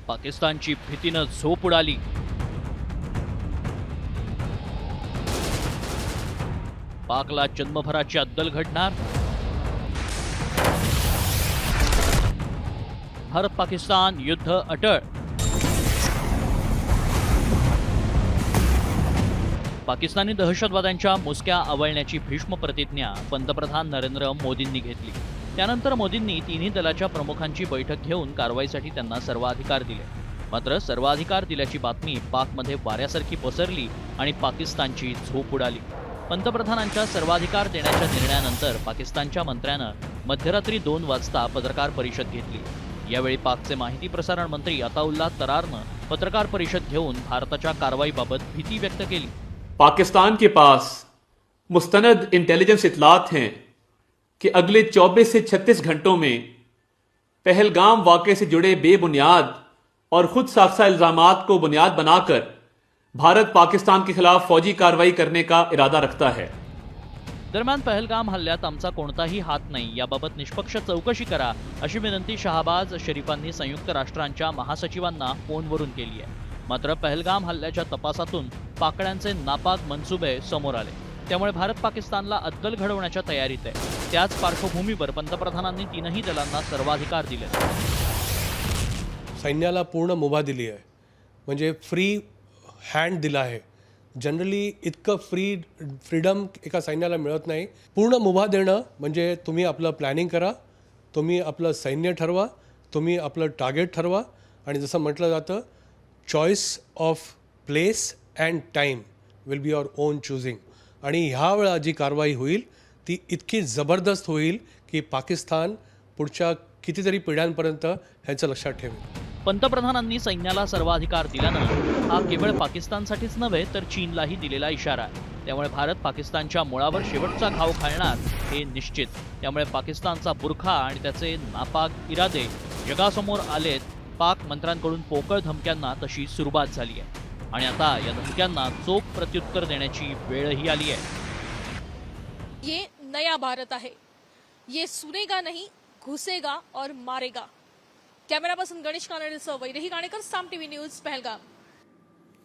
पाकिस्तानची भीतीनं झोप उडाली। पाकला जन्मभराची अद्दल घडणार। भारत पाकिस्तान युद्ध अटळ। पाकिस्तानी दहशतवाद्यांच्या मुसक्या आवळण्याची भीष्म प्रतिज्ञा पंतप्रधान नरेंद्र मोदींनी घेतली। त्यानंतर मोदींनी तिन्ही दलाच्या प्रमुखांची बैठक घेऊन कारवाईसाठी त्यांना सर्व अधिकार दिले। मात्र सर्व अधिकार दिल्याची बातमी पाकमध्ये वाऱ्यासारखी पसरली आणि पाकिस्तानची झोप उडाली। पंतप्रधानांच्या सर्वाधिकार देण्याच्या निर्णयानंतर पाकिस्तानच्या मंत्र्यानं मध्यरात्री 2 वाजता पत्रकार परिषद घेतली। यावेळी पाकचे माहिती प्रसारण मंत्री अताउल्ला तरारनं पत्रकार परिषद घेऊन भारताच्या कारवाईबाबत भीती व्यक्त केली। पाकिस्तान के पास मुस्तनद इंटेलिजेंस इतलात हैं कि अगले 24 से 36 घंटों में पहलगाम वाक़े से जुड़े बेबुनियाद और खुद साख्ता इल्जामात को बुनियाद बनाकर भारत पाकिस्तान के खिलाफ फौजी कार्रवाई करने का इरादा रखता है। दरम्यान पहलगाम हल्ल्यात आमचा कोणताही हात नाही, याबाबत निष्पक्ष चौकशी करा अशी विनंती शहाबाज शरीफांनी संयुक्त राष्ट्रांच्या महासचिवांना फोनवरून केली आहे। मात्र पहलगाम हल्ल्याच्या तपासातून पाकड्यांचे नापाक मनसुबे समोर आले, त्यामुळे भारत पाकिस्तानला अद्दल घडवण्याच्या तयारीत आहे। त्याच पार्श्वभूमीवर पंतप्रधानांनी तीनही दलांना सर्वाधिकार दिले। सैन्याला पूर्ण मुभा दिली आहे, म्हणजे फ्री हँड दिला आहे। जनरली इतकं फ्रीडम एका सैन्याला मिळत नाही। पूर्ण मुभा देणं म्हणजे तुम्ही आपलं प्लॅनिंग करा, तुम्ही आपलं सैन्य ठरवा, तुम्ही आपलं टार्गेट ठरवा आणि जसं म्हटलं जातं choice of place and time will be your on choosing. आणि ह्या वेळा जी कारवाई होईल ती इतकी जबरदस्त होईल की पाकिस्तान पुढच्या कितीतरी पिढ्यांपर्यंत ह्याचं लक्षात ठेवेल। पंतप्रधानांनी सैन्याला सर्वाधिकार दिल्यानं हा केवळ पाकिस्तानसाठीच नव्हे तर चीनलाही दिलेला इशारा आहे। त्यामुळे भारत पाकिस्तानच्या मुळावर शेवटचा घाव घालणार हे निश्चित। त्यामुळे पाकिस्तानचा बुरखा आणि त्याचे नापाक इरादे जगासमोर आलेत। पाक मंत्र्यांकडून पोकळ धमक्यांना तशी सुरुवात झाली आहे आणि आता या धमक्यांना चोख प्रत्युत्तर देण्याची वेळही आली आहे। ये नया भारत है, ये सुनेगा नहीं, घुसेगा और मारेगा। कैमरा पर्सन गणेश कानडे सह वैदेही गाणेकर, साम टीव्ही न्यूज, पहलगाम।